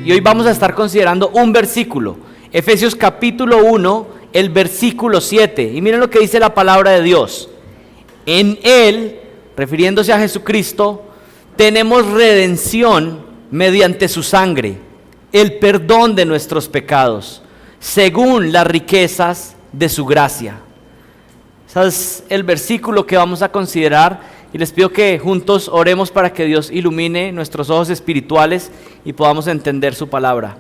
y hoy vamos a estar considerando un versículo, Efesios capítulo 1, el versículo 7. Y miren lo que dice la palabra de Dios. En Él, refiriéndose a Jesucristo, tenemos redención mediante su sangre, el perdón de nuestros pecados, según las riquezas de su gracia. Ese es el versículo que vamos a considerar y les pido que juntos oremos para que Dios ilumine nuestros ojos espirituales y podamos entender su palabra.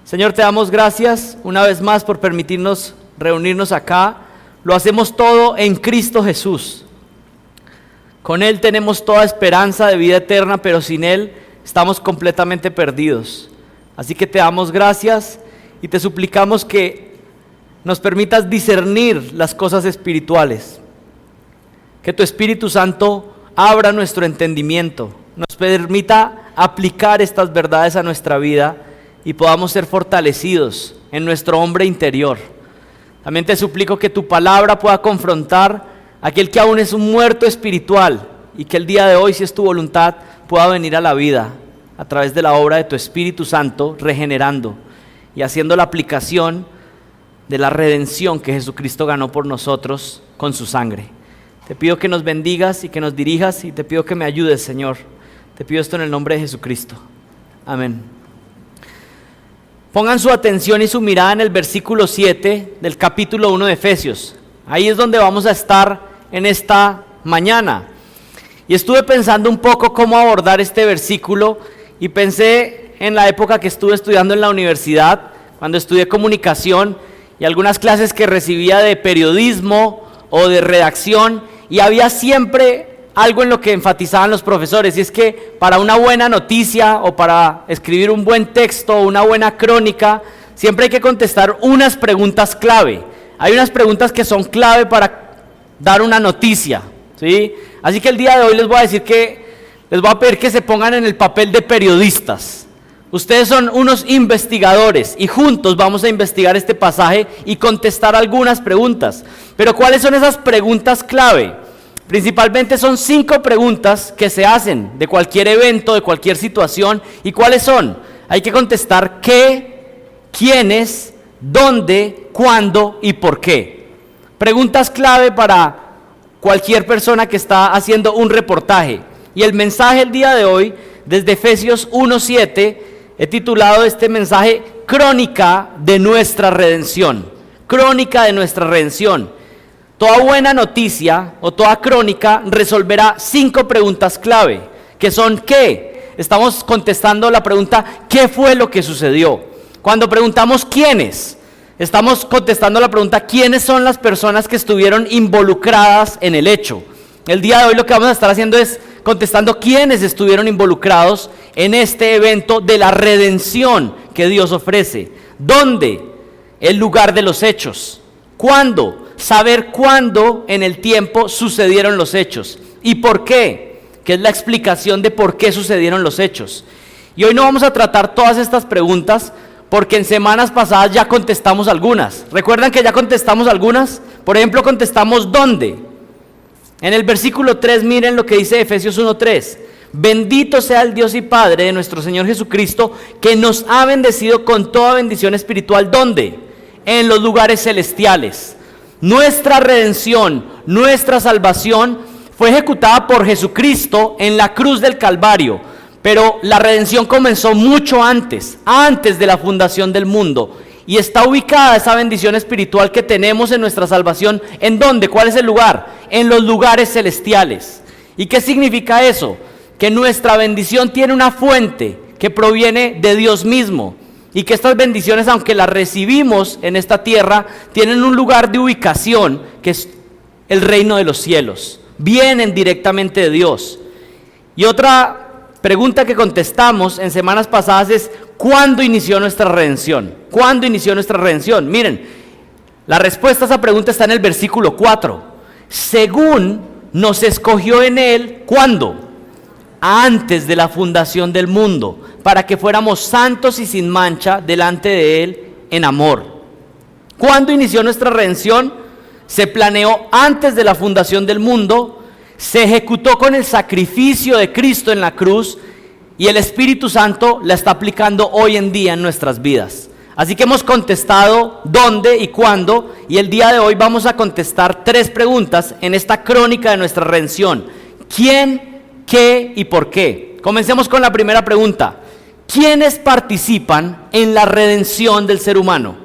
Señor, te damos gracias una vez más por permitirnos reunirnos acá. Lo hacemos todo en Cristo Jesús. Con Él tenemos toda esperanza de vida eterna, pero sin Él estamos completamente perdidos. Así que te damos gracias y te suplicamos que nos permitas discernir las cosas espirituales. Que tu Espíritu Santo abra nuestro entendimiento, nos permita aplicar estas verdades a nuestra vida y podamos ser fortalecidos en nuestro hombre interior. También te suplico que tu palabra pueda confrontar a aquel que aún es un muerto espiritual y que el día de hoy, si es tu voluntad, pueda venir a la vida a través de la obra de tu Espíritu Santo, regenerando y haciendo la aplicación de la redención que Jesucristo ganó por nosotros con su sangre. Te pido que nos bendigas y que nos dirijas y te pido que me ayudes, Señor. Te pido esto en el nombre de Jesucristo. Amén. Pongan su atención y su mirada en el versículo 7 del capítulo 1 de Efesios. Ahí es donde vamos a estar en esta mañana. Y estuve pensando un poco cómo abordar este versículo y pensé en la época que estuve estudiando en la universidad, cuando estudié comunicación y algunas clases que recibía de periodismo o de redacción, y había siempre algo en lo que enfatizaban los profesores, y es que para una buena noticia o para escribir un buen texto o una buena crónica, siempre hay que contestar unas preguntas clave. Hay unas preguntas que son clave para dar una noticia, ¿sí? Así que el día de hoy les voy a pedir que se pongan en el papel de periodistas. Ustedes son unos investigadores y juntos vamos a investigar este pasaje y contestar algunas preguntas. Pero ¿cuáles son esas preguntas clave? Principalmente son 5 preguntas que se hacen de cualquier evento, de cualquier situación. ¿Y cuáles son? Hay que contestar qué, quiénes, dónde, cuándo y por qué. Preguntas clave para cualquier persona que está haciendo un reportaje. Y el mensaje el día de hoy, desde Efesios 1:7, he titulado este mensaje Crónica de nuestra redención. Crónica de nuestra redención. Toda buena noticia o toda crónica resolverá 5 preguntas clave, que son ¿qué? Estamos contestando la pregunta ¿qué fue lo que sucedió? Cuando preguntamos ¿quiénes? Estamos contestando la pregunta ¿quiénes son las personas que estuvieron involucradas en el hecho? El día de hoy lo que vamos a estar haciendo es contestando quiénes estuvieron involucrados en este evento de la redención que Dios ofrece. ¿Dónde? El lugar de los hechos. ¿Cuándo? Saber cuándo en el tiempo sucedieron los hechos. ¿Y por qué? Que es la explicación de por qué sucedieron los hechos. Y hoy no vamos a tratar todas estas preguntas porque en semanas pasadas ya contestamos algunas. ¿Recuerdan que ya contestamos algunas? Por ejemplo, contestamos ¿dónde? En el versículo 3, miren lo que dice Efesios 1:3. Bendito sea el Dios y Padre de nuestro Señor Jesucristo, que nos ha bendecido con toda bendición espiritual. ¿Dónde? En los lugares celestiales. Nuestra redención, nuestra salvación fue ejecutada por Jesucristo en la cruz del Calvario. Pero la redención comenzó mucho antes de la fundación del mundo. Y está ubicada esa bendición espiritual que tenemos en nuestra salvación. ¿En dónde? ¿Cuál es el lugar? En los lugares celestiales. ¿Y qué significa eso? Que nuestra bendición tiene una fuente que proviene de Dios mismo. Y que estas bendiciones, aunque las recibimos en esta tierra, tienen un lugar de ubicación que es el reino de los cielos. Vienen directamente de Dios. Y otra pregunta que contestamos en semanas pasadas es ¿cuándo inició nuestra redención? ¿Cuándo inició nuestra redención? Miren, la respuesta a esa pregunta está en el versículo 4. Según nos escogió en Él, ¿cuándo? Antes de la fundación del mundo, para que fuéramos santos y sin mancha delante de Él en amor. ¿Cuándo inició nuestra redención? Se planeó antes de la fundación del mundo, se ejecutó con el sacrificio de Cristo en la cruz y el Espíritu Santo la está aplicando hoy en día en nuestras vidas. Así que hemos contestado dónde y cuándo, y el día de hoy vamos a contestar 3 preguntas en esta crónica de nuestra redención. ¿Quién, qué y por qué? Comencemos con la primera pregunta. ¿Quiénes participan en la redención del ser humano?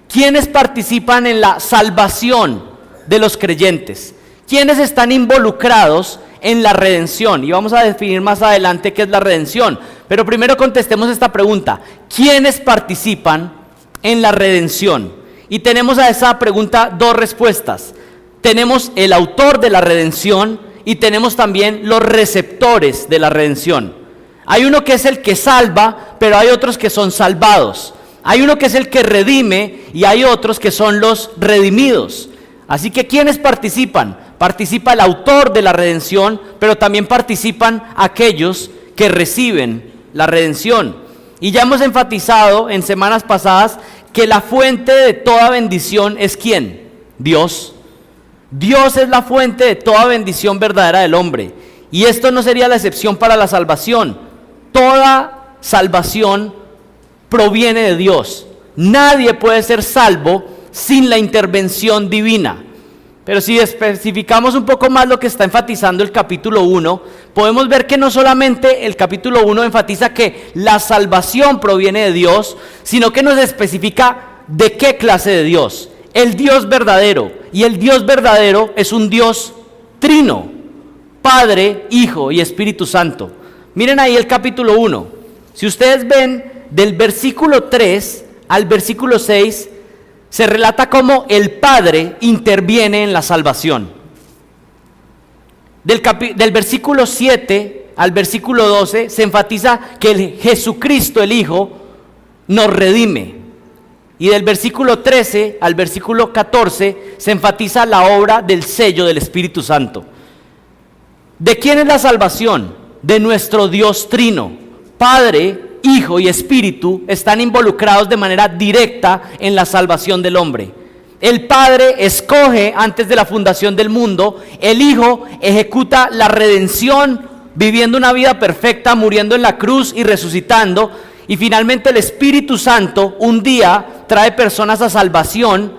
¿Quiénes participan en la salvación de los creyentes? ¿Quiénes están involucrados en la redención? Y vamos a definir más adelante qué es la redención. Pero primero contestemos esta pregunta. ¿Quiénes participan en la redención? Y tenemos a esa pregunta 2 respuestas. Tenemos el autor de la redención y tenemos también los receptores de la redención. Hay uno que es el que salva, pero hay otros que son salvados. Hay uno que es el que redime y hay otros que son los redimidos. Así que ¿quiénes participan? Participa el autor de la redención, pero también participan aquellos que reciben la redención. Y ya hemos enfatizado en semanas pasadas que la fuente de toda bendición es ¿quién? Dios. Dios es la fuente de toda bendición verdadera del hombre. Y esto no sería la excepción para la salvación. Toda salvación proviene de Dios. Nadie puede ser salvo sin la intervención divina. Pero si especificamos un poco más lo que está enfatizando el capítulo 1, podemos ver que no solamente el capítulo 1 enfatiza que la salvación proviene de Dios, sino que nos especifica de qué clase de Dios. El Dios verdadero. Y el Dios verdadero es un Dios trino: Padre, Hijo y Espíritu Santo. Miren ahí el capítulo 1. Si ustedes ven del versículo 3 al versículo 6, se relata cómo el Padre interviene en la salvación. Del versículo 7 al versículo 12 se enfatiza que el Jesucristo, el Hijo, nos redime. Y del versículo 13 al versículo 14 se enfatiza la obra del sello del Espíritu Santo. ¿De quién es la salvación? De nuestro Dios trino. Padre, Hijo y Espíritu están involucrados de manera directa en la salvación del hombre. El Padre escoge antes de la fundación del mundo, el Hijo ejecuta la redención, viviendo una vida perfecta, muriendo en la cruz y resucitando, y finalmente el Espíritu Santo un día trae personas a salvación,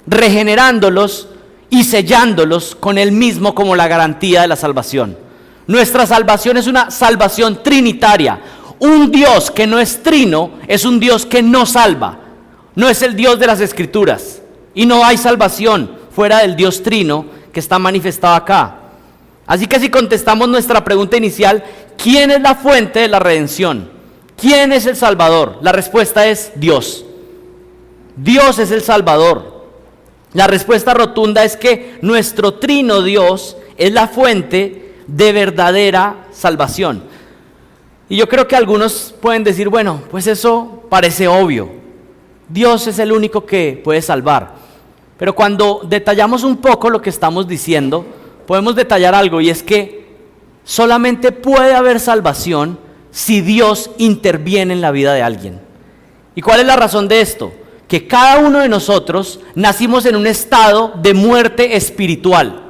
regenerándolos y sellándolos con Él mismo como la garantía de la salvación. Nuestra salvación es una salvación trinitaria. Un Dios que no es trino es un Dios que no salva. No es el Dios de las Escrituras. Y no hay salvación fuera del Dios trino que está manifestado acá. Así que si contestamos nuestra pregunta inicial, ¿quién es la fuente de la redención? ¿Quién es el Salvador? La respuesta es Dios. Dios es el Salvador. La respuesta rotunda es que nuestro trino Dios es la fuente de verdadera salvación. Y yo creo que algunos pueden decir, bueno, pues eso parece obvio. Dios es el único que puede salvar. Pero cuando detallamos un poco lo que estamos diciendo, podemos detallar algo, y es que solamente puede haber salvación si Dios interviene en la vida de alguien. ¿Y cuál es la razón de esto? Que cada uno de nosotros nacimos en un estado de muerte espiritual.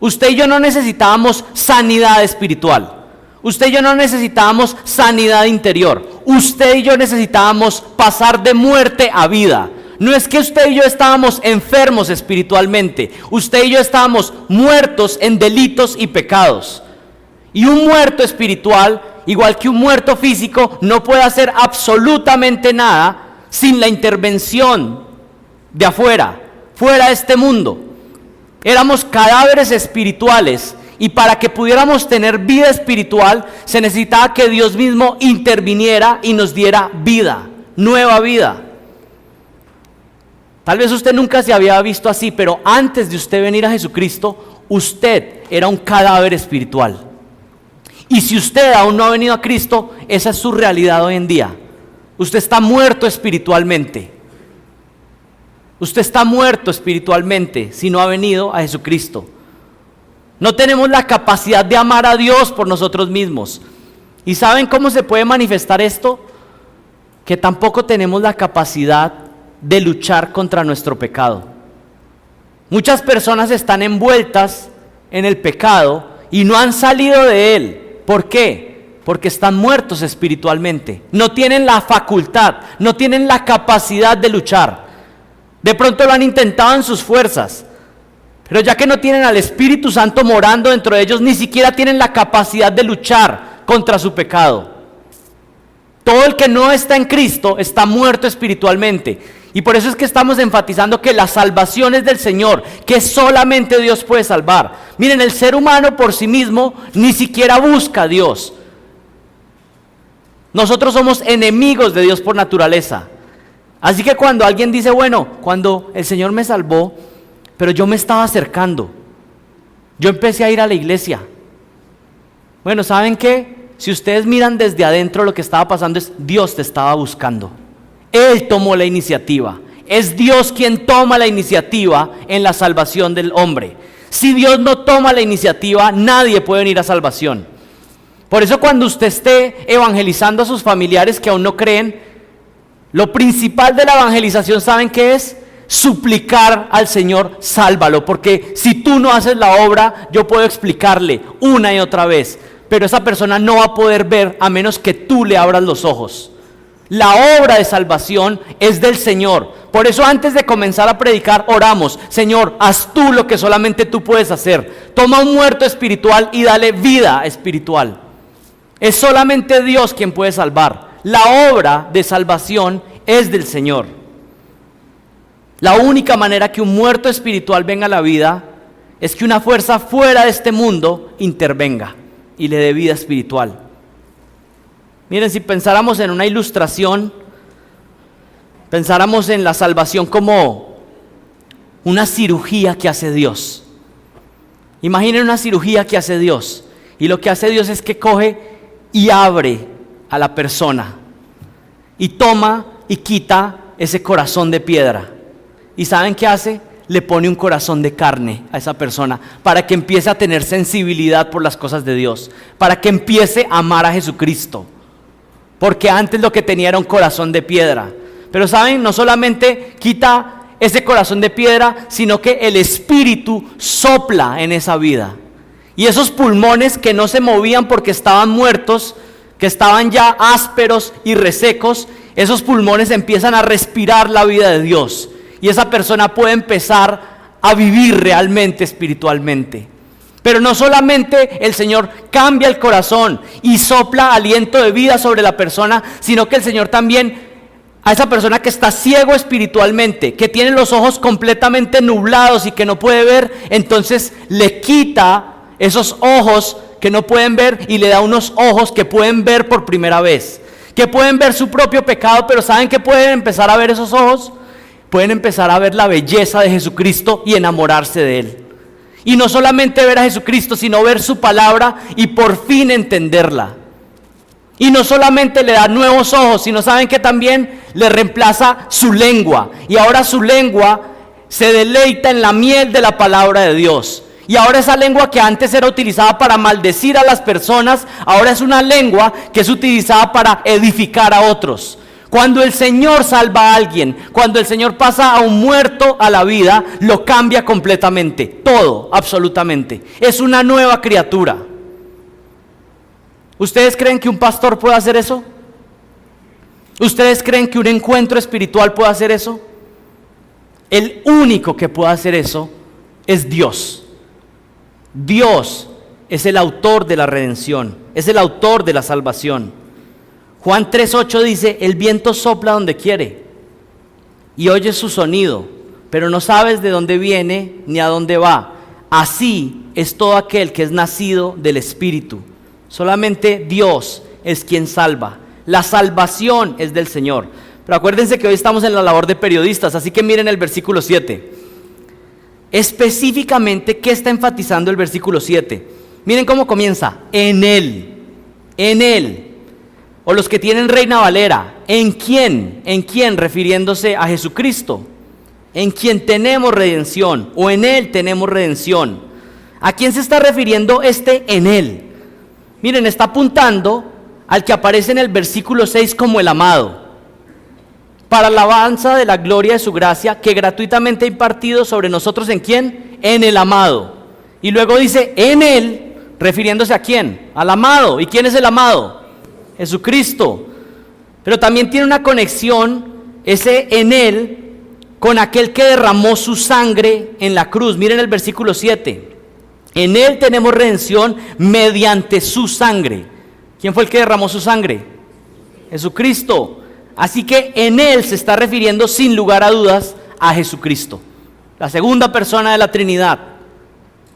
Usted y yo no necesitábamos sanidad espiritual. Usted y yo no necesitábamos sanidad interior. Usted y yo necesitábamos pasar de muerte a vida. No es que usted y yo estábamos enfermos espiritualmente. Usted y yo estábamos muertos en delitos y pecados. Y un muerto espiritual, igual que un muerto físico, no puede hacer absolutamente nada sin la intervención de afuera, fuera de este mundo. Éramos cadáveres espirituales. Y para que pudiéramos tener vida espiritual, se necesitaba que Dios mismo interviniera y nos diera vida, nueva vida. Tal vez usted nunca se había visto así, pero antes de usted venir a Jesucristo, usted era un cadáver espiritual. Y si usted aún no ha venido a Cristo, esa es su realidad hoy en día. Usted está muerto espiritualmente. Usted está muerto espiritualmente si no ha venido a Jesucristo. No tenemos la capacidad de amar a Dios por nosotros mismos. ¿Y saben cómo se puede manifestar esto? Que tampoco tenemos la capacidad de luchar contra nuestro pecado. Muchas personas están envueltas en el pecado y no han salido de él. ¿Por qué? Porque están muertos espiritualmente. No tienen la facultad, no tienen la capacidad de luchar. De pronto lo han intentado en sus fuerzas, pero ya que no tienen al Espíritu Santo morando dentro de ellos, ni siquiera tienen la capacidad de luchar contra su pecado. Todo el que no está en Cristo está muerto espiritualmente. Y por eso es que estamos enfatizando que la salvación es del Señor, que solamente Dios puede salvar. Miren, el ser humano por sí mismo ni siquiera busca a Dios. Nosotros somos enemigos de Dios por naturaleza. Así que cuando alguien dice, bueno, cuando el Señor me salvó, pero yo me estaba acercando, yo empecé a ir a la iglesia. Bueno, ¿saben qué? Si ustedes miran desde adentro, lo que estaba pasando es Dios te estaba buscando. Él tomó la iniciativa. Es Dios quien toma la iniciativa en la salvación del hombre. Si Dios no toma la iniciativa, nadie puede venir a salvación. Por eso cuando usted esté evangelizando a sus familiares que aún no creen, lo principal de la evangelización, ¿saben qué es? Suplicar al Señor, sálvalo, porque si tú no haces la obra, yo puedo explicarle una y otra vez, pero esa persona no va a poder ver a menos que tú le abras los ojos. La obra de salvación es del Señor. Por eso antes de comenzar a predicar, oramos, Señor, haz tú lo que solamente tú puedes hacer. Toma un muerto espiritual y dale vida espiritual. Es solamente Dios quien puede salvar. La obra de salvación es del Señor. La única manera que un muerto espiritual venga a la vida es que una fuerza fuera de este mundo intervenga y le dé vida espiritual. Miren, si pensáramos en una ilustración, pensáramos en la salvación como una cirugía que hace Dios. Imaginen una cirugía que hace Dios, y lo que hace Dios es que coge y abre a la persona y toma y quita ese corazón de piedra. ¿Y saben qué hace? Le pone un corazón de carne a esa persona para que empiece a tener sensibilidad por las cosas de Dios, para que empiece a amar a Jesucristo, porque antes lo que tenía era un corazón de piedra. Pero saben, no solamente quita ese corazón de piedra, sino que el Espíritu sopla en esa vida. Y esos pulmones que no se movían porque estaban muertos, que estaban ya ásperos y resecos, esos pulmones empiezan a respirar la vida de Dios. Y esa persona puede empezar a vivir realmente espiritualmente. Pero no solamente el Señor cambia el corazón y sopla aliento de vida sobre la persona, sino que el Señor también, a esa persona que está ciego espiritualmente, que tiene los ojos completamente nublados y que no puede ver, entonces le quita esos ojos que no pueden ver y le da unos ojos que pueden ver por primera vez, que pueden ver su propio pecado. Pero ¿saben qué pueden empezar a ver esos ojos? Pueden empezar a ver la belleza de Jesucristo y enamorarse de Él. Y no solamente ver a Jesucristo, sino ver su palabra y por fin entenderla. Y no solamente le da nuevos ojos, sino saben que también le reemplaza su lengua. Y ahora su lengua se deleita en la miel de la palabra de Dios. Y ahora esa lengua que antes era utilizada para maldecir a las personas, ahora es una lengua que es utilizada para edificar a otros. Cuando el Señor salva a alguien, cuando el Señor pasa a un muerto a la vida, lo cambia completamente, todo, absolutamente. Es una nueva criatura. ¿Ustedes creen que un pastor puede hacer eso? ¿Ustedes creen que un encuentro espiritual puede hacer eso? El único que puede hacer eso es Dios. Dios es el autor de la redención, es el autor de la salvación. Juan 3:8 dice, el viento sopla donde quiere y oyes su sonido, pero no sabes de dónde viene ni a dónde va. Así es todo aquel que es nacido del Espíritu. Solamente Dios es quien salva. La salvación es del Señor. Pero acuérdense que hoy estamos en la labor de periodistas, así que miren el versículo 7. Específicamente, ¿qué está enfatizando el versículo 7? Miren cómo comienza. En Él. En Él. O los que tienen Reina Valera, ¿en quién? ¿En quién? Refiriéndose a Jesucristo. En quien tenemos redención, o en Él tenemos redención. ¿A quién se está refiriendo este en Él? Miren, está apuntando al que aparece en el versículo 6 como el amado, para alabanza de la gloria de su gracia, que gratuitamente ha impartido sobre nosotros. ¿En quién? En el amado. Y luego dice, en Él refiriéndose a quién, al amado. ¿Y quién es el amado? Jesucristo. Pero también tiene una conexión ese en él con aquel que derramó su sangre en la cruz. Miren el versículo 7. En él tenemos redención mediante su sangre. ¿Quién fue el que derramó su sangre? Jesucristo. Así que en él se está refiriendo sin lugar a dudas a Jesucristo, la segunda persona de la Trinidad.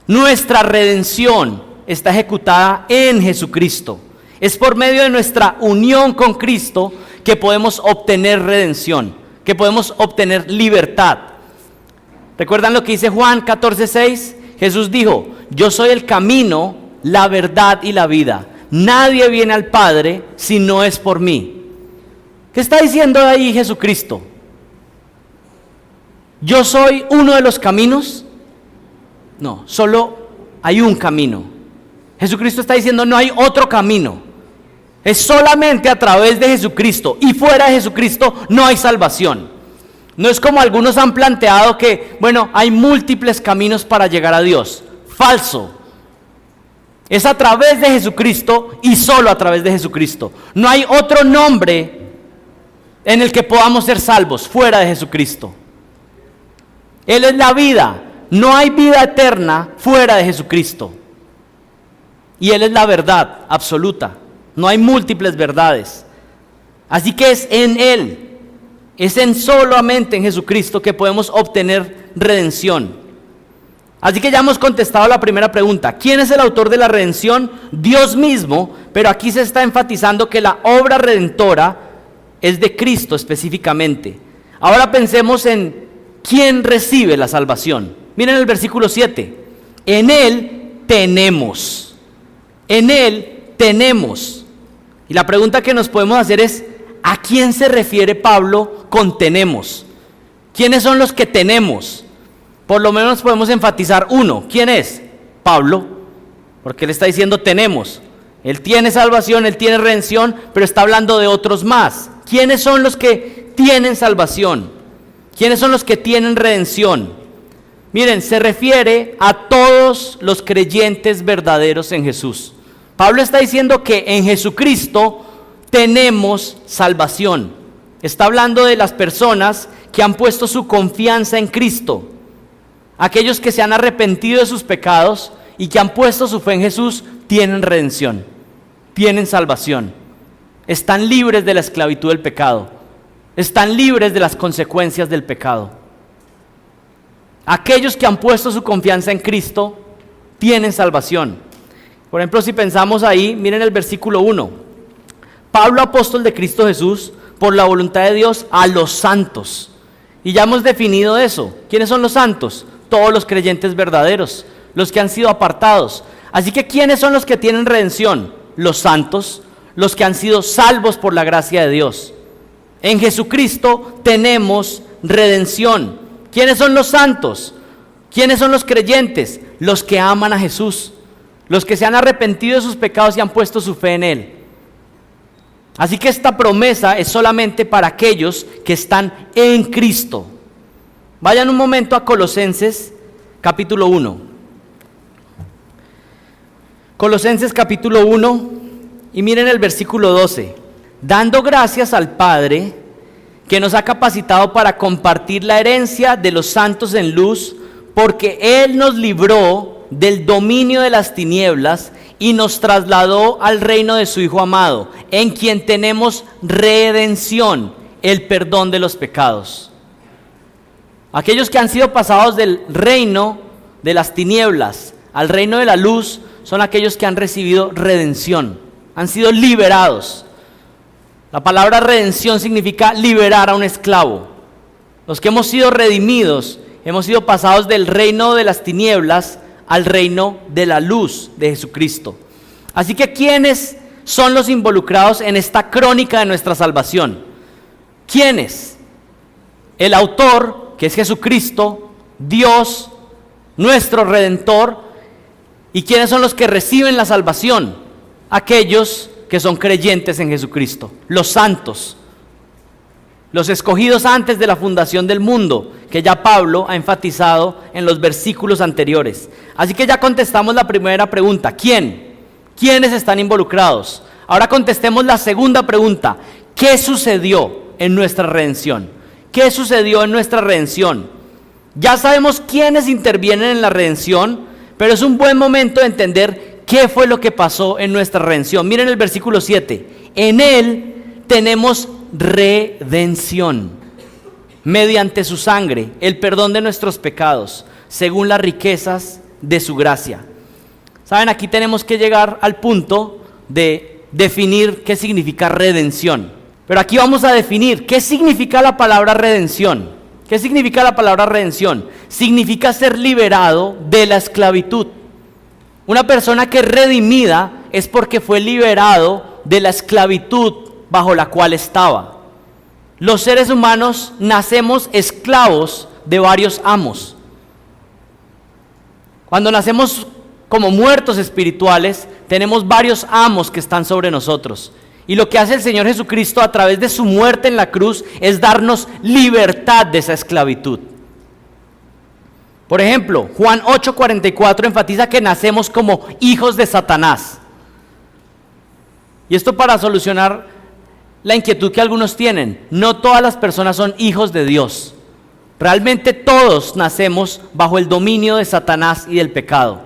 Nuestra redención está ejecutada en Jesucristo. Es por medio de nuestra unión con Cristo que podemos obtener redención, que podemos obtener libertad. ¿Recuerdan lo que dice Juan 14:6? Jesús dijo: yo soy el camino, la verdad y la vida. Nadie viene al Padre si no es por mí. ¿Qué está diciendo ahí Jesucristo? ¿Yo soy uno de los caminos? No, solo hay un camino. Jesucristo está diciendo no hay otro camino. Es solamente a través de Jesucristo, y fuera de Jesucristo no hay salvación. No es como algunos han planteado que, bueno, hay múltiples caminos para llegar a Dios. Falso. Es a través de Jesucristo y solo a través de Jesucristo. No hay otro nombre en el que podamos ser salvos fuera de Jesucristo. Él es la vida. No hay vida eterna fuera de Jesucristo. Y Él es la verdad absoluta. No hay múltiples verdades. Así que es en Él, es en solamente en Jesucristo que podemos obtener redención. Así que ya hemos contestado la primera pregunta. ¿Quién es el autor de la redención? Dios mismo, pero aquí se está enfatizando que la obra redentora es de Cristo específicamente. Ahora pensemos en quién recibe la salvación. Miren el versículo 7. En Él tenemos. En Él tenemos. Y la pregunta que nos podemos hacer es, ¿a quién se refiere Pablo con tenemos? ¿Quiénes son los que tenemos? Por lo menos podemos enfatizar uno. ¿Quién es? Pablo. Porque él está diciendo tenemos. Él tiene salvación, él tiene redención, pero está hablando de otros más. ¿Quiénes son los que tienen salvación? ¿Quiénes son los que tienen redención? Miren, se refiere a todos los creyentes verdaderos en Jesús. Pablo está diciendo que en Jesucristo tenemos salvación. Está hablando de las personas que han puesto su confianza en Cristo. Aquellos que se han arrepentido de sus pecados y que han puesto su fe en Jesús tienen redención, tienen salvación. Están libres de la esclavitud del pecado. Están libres de las consecuencias del pecado. Aquellos que han puesto su confianza en Cristo tienen salvación. Por ejemplo, si pensamos ahí, miren el versículo 1. Pablo, apóstol de Cristo Jesús, por la voluntad de Dios, a los santos. Y ya hemos definido eso. ¿Quiénes son los santos? Todos los creyentes verdaderos, los que han sido apartados. Así que, ¿quiénes son los que tienen redención? Los santos, los que han sido salvos por la gracia de Dios. En Jesucristo tenemos redención. ¿Quiénes son los santos? ¿Quiénes son los creyentes? Los que aman a Jesús, los que se han arrepentido de sus pecados y han puesto su fe en Él. Así que esta promesa es solamente para aquellos que están en Cristo. Vayan un momento a Colosenses capítulo 1. Colosenses capítulo 1 y miren el versículo 12. Dando gracias al Padre que nos ha capacitado para compartir la herencia de los santos en luz, porque Él nos libró del dominio de las tinieblas y nos trasladó al reino de su Hijo amado, en quien tenemos redención, el perdón de los pecados. Aquellos que han sido pasados del reino de las tinieblas al reino de la luz son aquellos que han recibido redención, han sido liberados. La palabra redención significa liberar a un esclavo. Los que hemos sido redimidos, hemos sido pasados del reino de las tinieblas al reino de la luz de Jesucristo. Así que, ¿quiénes son los involucrados en esta crónica de nuestra salvación? ¿Quiénes? El autor, que es Jesucristo, Dios, nuestro Redentor. ¿Y quiénes son los que reciben la salvación? Aquellos que son creyentes en Jesucristo, los santos. los escogidos antes de la fundación del mundo, que ya Pablo ha enfatizado en los versículos anteriores. Así que ya contestamos la primera pregunta, ¿quién? ¿Quiénes están involucrados? Ahora contestemos la segunda pregunta, ¿qué sucedió en nuestra redención? ¿Qué sucedió en nuestra redención? Ya sabemos quiénes intervienen en la redención, pero es un buen momento de entender qué fue lo que pasó en nuestra redención. Miren el versículo 7, en él tenemos redención, mediante su sangre, el perdón de nuestros pecados, según las riquezas de su gracia. Saben, aquí tenemos que llegar al punto de definir qué significa redención. Pero aquí vamos a definir qué significa la palabra redención. ¿Qué significa la palabra redención? Significa ser liberado de la esclavitud. Una persona que es redimida es porque fue liberado de la esclavitud bajo la cual estaba. Los seres humanos nacemos esclavos de varios amos. Cuando nacemos como muertos espirituales, tenemos varios amos que están sobre nosotros. Y lo que hace el Señor Jesucristo a través de su muerte en la cruz es darnos libertad de esa esclavitud. Por ejemplo, Juan 8:44 enfatiza que nacemos como hijos de Satanás. Y esto para solucionar la inquietud que algunos tienen. No todas las personas son hijos de Dios. Realmente todos nacemos bajo el dominio de Satanás y del pecado.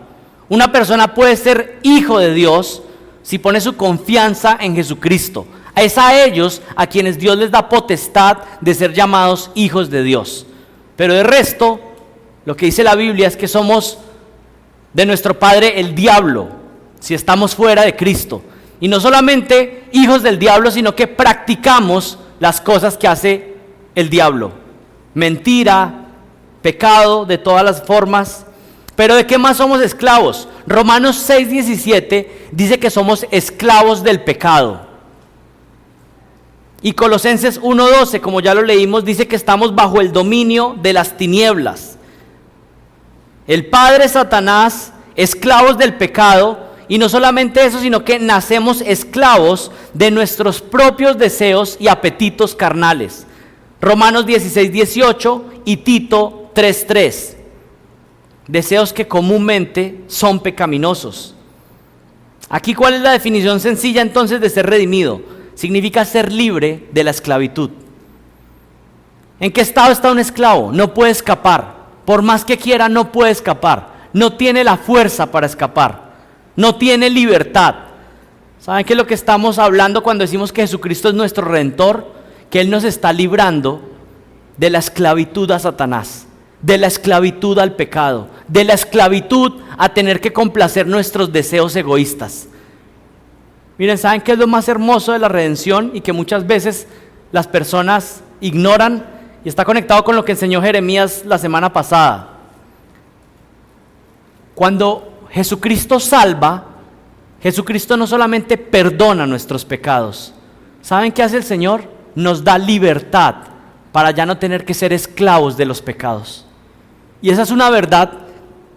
Una persona puede ser hijo de Dios si pone su confianza en Jesucristo. Es a ellos a quienes Dios les da potestad de ser llamados hijos de Dios. Pero de resto, lo que dice la Biblia es que somos de nuestro padre el diablo, si estamos fuera de Cristo. Y no solamente hijos del diablo, sino que practicamos las cosas que hace el diablo. Mentira, pecado de todas las formas. Pero ¿de qué más somos esclavos? Romanos 6:17 dice que somos esclavos del pecado. Y Colosenses 1:12, como ya lo leímos, dice que estamos bajo el dominio de las tinieblas. El padre Satanás, esclavos del pecado. Y no solamente eso, sino que nacemos esclavos de nuestros propios deseos y apetitos carnales. Romanos 16:18 y Tito 3:3. Deseos que comúnmente son pecaminosos. Aquí, ¿cuál es la definición sencilla entonces de ser redimido? Significa ser libre de la esclavitud. ¿En qué estado está un esclavo? No puede escapar. Por más que quiera, no puede escapar. No tiene la fuerza para escapar. No tiene libertad. ¿Saben qué es lo que estamos hablando cuando decimos que Jesucristo es nuestro Redentor? Que Él nos está librando de la esclavitud a Satanás, de la esclavitud al pecado, de la esclavitud a tener que complacer nuestros deseos egoístas. Miren, ¿saben qué es lo más hermoso de la redención y que muchas veces las personas ignoran? Y está conectado con lo que enseñó Jeremías la semana pasada. Cuando Jesucristo salva, Jesucristo no solamente perdona nuestros pecados. ¿Saben qué hace el Señor? Nos da libertad para ya no tener que ser esclavos de los pecados. Y esa es una verdad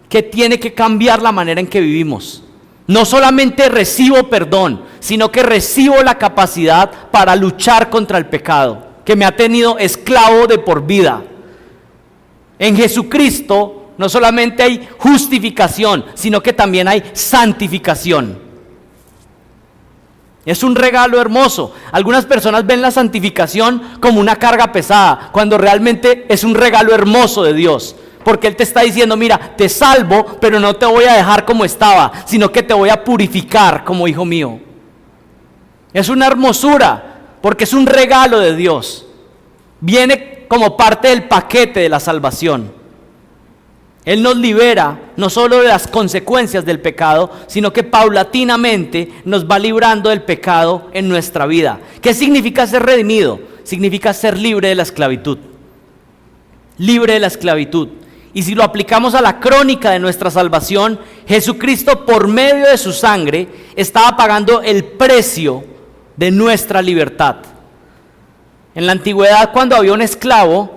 que tiene que cambiar la manera en que vivimos. No solamente recibo perdón, sino que recibo la capacidad para luchar contra el pecado, que me ha tenido esclavo de por vida. En Jesucristo no solamente hay justificación, sino que también hay santificación. Es un regalo hermoso. Algunas personas ven la santificación como una carga pesada, cuando realmente es un regalo hermoso de Dios. Porque Él te está diciendo, mira, te salvo, pero no te voy a dejar como estaba, sino que te voy a purificar como hijo mío. Es una hermosura, porque es un regalo de Dios. Viene como parte del paquete de la salvación. Él nos libera no solo de las consecuencias del pecado, sino que paulatinamente nos va librando del pecado en nuestra vida. ¿Qué significa ser redimido? Significa ser libre de la esclavitud. Libre de la esclavitud. Y si lo aplicamos a la crónica de nuestra salvación, Jesucristo por medio de su sangre estaba pagando el precio de nuestra libertad. En la antigüedad, cuando había un esclavo,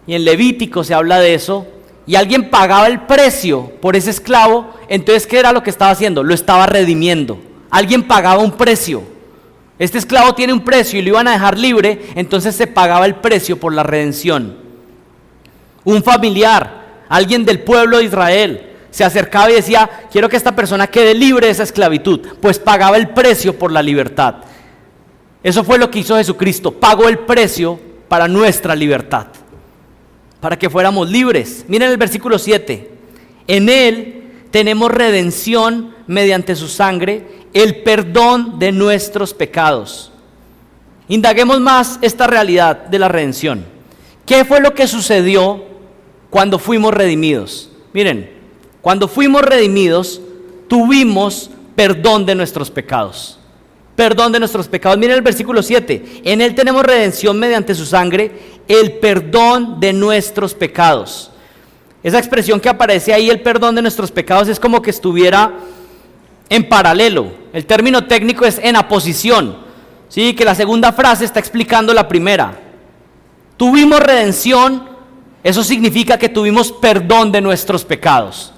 y en Levítico se habla de eso, y alguien pagaba el precio por ese esclavo, entonces ¿qué era lo que estaba haciendo? Lo estaba redimiendo. Alguien pagaba un precio. Este esclavo tiene un precio y lo iban a dejar libre, entonces se pagaba el precio por la redención. Un familiar, alguien del pueblo de Israel, se acercaba y decía, quiero que esta persona quede libre de esa esclavitud, pues pagaba el precio por la libertad. Eso fue lo que hizo Jesucristo, pagó el precio para nuestra libertad, para que fuéramos libres. Miren el versículo 7, en Él tenemos redención mediante su sangre, el perdón de nuestros pecados. Indaguemos más esta realidad de la redención. ¿Qué fue lo que sucedió cuando fuimos redimidos? Miren, cuando fuimos redimidos, tuvimos perdón de nuestros pecados. Perdón de nuestros pecados. Miren el versículo 7. En Él tenemos redención mediante su sangre, el perdón de nuestros pecados. Esa expresión que aparece ahí, el perdón de nuestros pecados, es como que estuviera en paralelo. El término técnico es en aposición. Sí, que la segunda frase está explicando la primera. Tuvimos redención, eso significa que tuvimos perdón de nuestros pecados.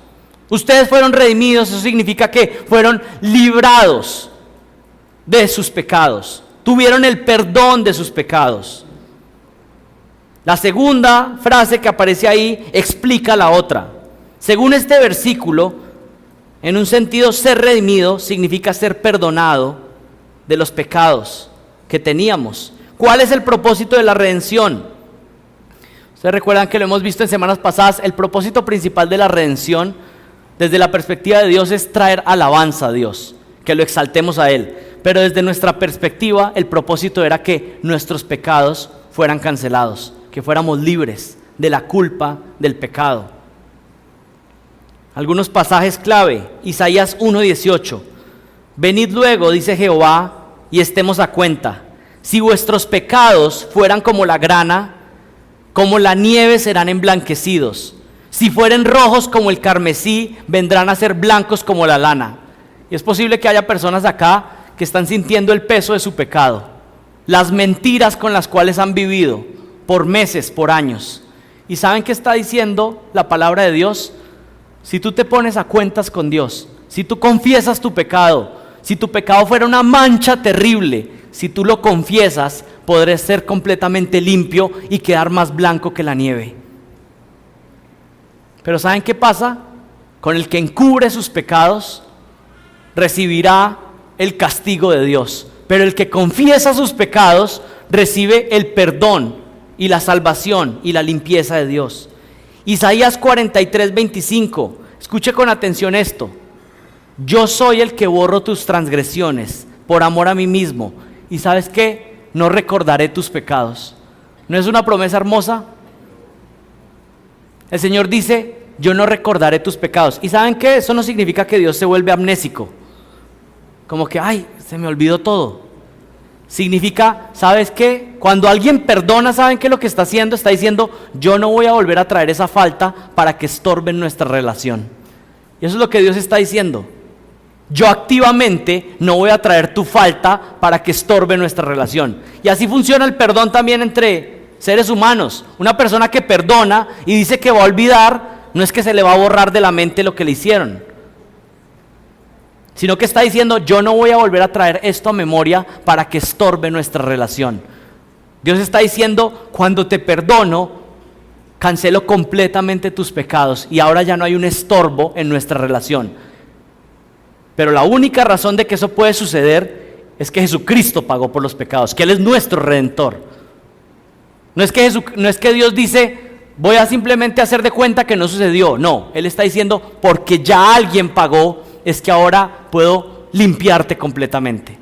Ustedes fueron redimidos, eso significa que fueron librados de sus pecados. Tuvieron el perdón de sus pecados. La segunda frase que aparece ahí explica la otra. Según este versículo, en un sentido, ser redimido significa ser perdonado de los pecados que teníamos. ¿Cuál es el propósito de la redención? Ustedes recuerdan que lo hemos visto en semanas pasadas. El propósito principal de la redención, desde la perspectiva de Dios, es traer alabanza a Dios, que lo exaltemos a Él. Pero desde nuestra perspectiva, el propósito era que nuestros pecados fueran cancelados, que fuéramos libres de la culpa del pecado. Algunos pasajes clave, Isaías 1:18. Venid luego, dice Jehová, y estemos a cuenta. Si vuestros pecados fueran como la grana, como la nieve serán emblanquecidos. Si fueren rojos como el carmesí, vendrán a ser blancos como la lana. Y es posible que haya personas acá que están sintiendo el peso de su pecado, las mentiras con las cuales han vivido por meses, por años. ¿Y saben qué está diciendo la palabra de Dios? Si tú te pones a cuentas con Dios, si tú confiesas tu pecado, si tu pecado fuera una mancha terrible, si tú lo confiesas, podrás ser completamente limpio y quedar más blanco que la nieve. Pero ¿saben qué pasa? Con el que encubre sus pecados, recibirá el castigo de Dios. Pero el que confiesa sus pecados, recibe el perdón y la salvación y la limpieza de Dios. Isaías 43:25, escuche con atención esto. Yo soy el que borro tus transgresiones por amor a mí mismo. ¿Y sabes qué? No recordaré tus pecados. ¿No es una promesa hermosa? El Señor dice, yo no recordaré tus pecados. ¿Y saben qué? Eso no significa que Dios se vuelve amnésico. Como que, ay, se me olvidó todo. Significa, ¿sabes qué? Cuando alguien perdona, ¿saben qué es lo que está haciendo? Está diciendo, yo no voy a volver a traer esa falta para que estorbe nuestra relación. Y eso es lo que Dios está diciendo. Yo activamente no voy a traer tu falta para que estorbe nuestra relación. Y así funciona el perdón también entre seres humanos. Una persona que perdona y dice que va a olvidar, no es que se le va a borrar de la mente lo que le hicieron, sino que está diciendo, yo no voy a volver a traer esto a memoria para que estorbe nuestra relación. Dios está diciendo, cuando te perdono, cancelo completamente tus pecados y ahora ya no hay un estorbo en nuestra relación. Pero la única razón de que eso puede suceder es que Jesucristo pagó por los pecados, que Él es nuestro Redentor. No es que Dios dice, voy a simplemente hacer de cuenta que no sucedió. No, Él está diciendo, porque ya alguien pagó, es que ahora puedo limpiarte completamente,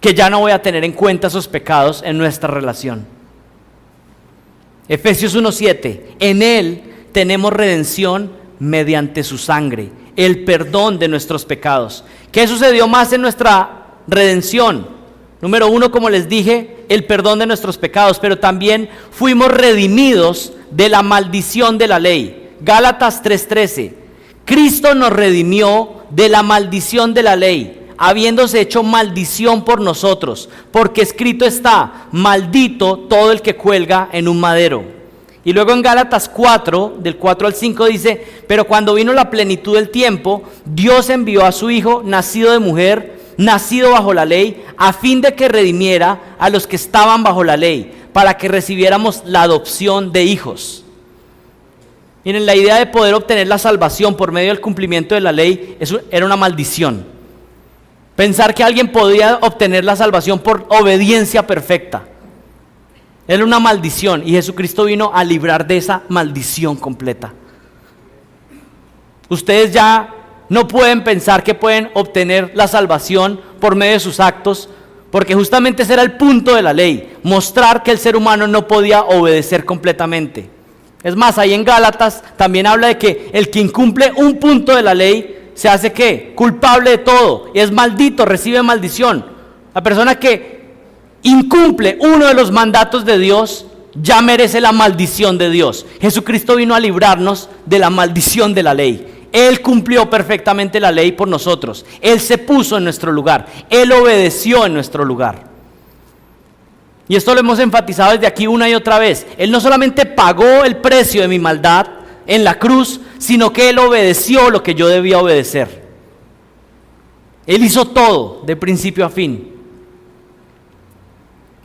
que ya no voy a tener en cuenta esos pecados en nuestra relación. Efesios 1:7, en Él tenemos redención mediante su sangre, el perdón de nuestros pecados. ¿Qué sucedió más en nuestra redención? Número 1, como les dije, el perdón de nuestros pecados, pero también fuimos redimidos de la maldición de la ley. Gálatas 3:13, Cristo nos redimió de la maldición de la ley, habiéndose hecho maldición por nosotros, porque escrito está, maldito todo el que cuelga en un madero. Y luego en Gálatas 4, del 4 al 5 dice, pero cuando vino la plenitud del tiempo, Dios envió a su Hijo, nacido de mujer, nacido bajo la ley, a fin de que redimiera a los que estaban bajo la ley, para que recibiéramos la adopción de hijos. Miren, la idea de poder obtener la salvación por medio del cumplimiento de la ley era una maldición. Pensar que alguien podía obtener la salvación por obediencia perfecta era una maldición, y Jesucristo vino a librar de esa maldición completa. Ustedes ya no pueden pensar que pueden obtener la salvación por medio de sus actos, porque justamente ese era el punto de la ley, mostrar que el ser humano no podía obedecer completamente. Es más, ahí en Gálatas también habla de que el que incumple un punto de la ley se hace ¿qué? Culpable de todo, y es maldito, recibe maldición. La persona que incumple uno de los mandatos de Dios ya merece la maldición de Dios. Jesucristo vino a librarnos de la maldición de la ley. Él cumplió perfectamente la ley por nosotros. Él se puso en nuestro lugar. Él obedeció en nuestro lugar. Y esto lo hemos enfatizado desde aquí una y otra vez. Él no solamente pagó el precio de mi maldad en la cruz, sino que Él obedeció lo que yo debía obedecer. Él hizo todo, de principio a fin.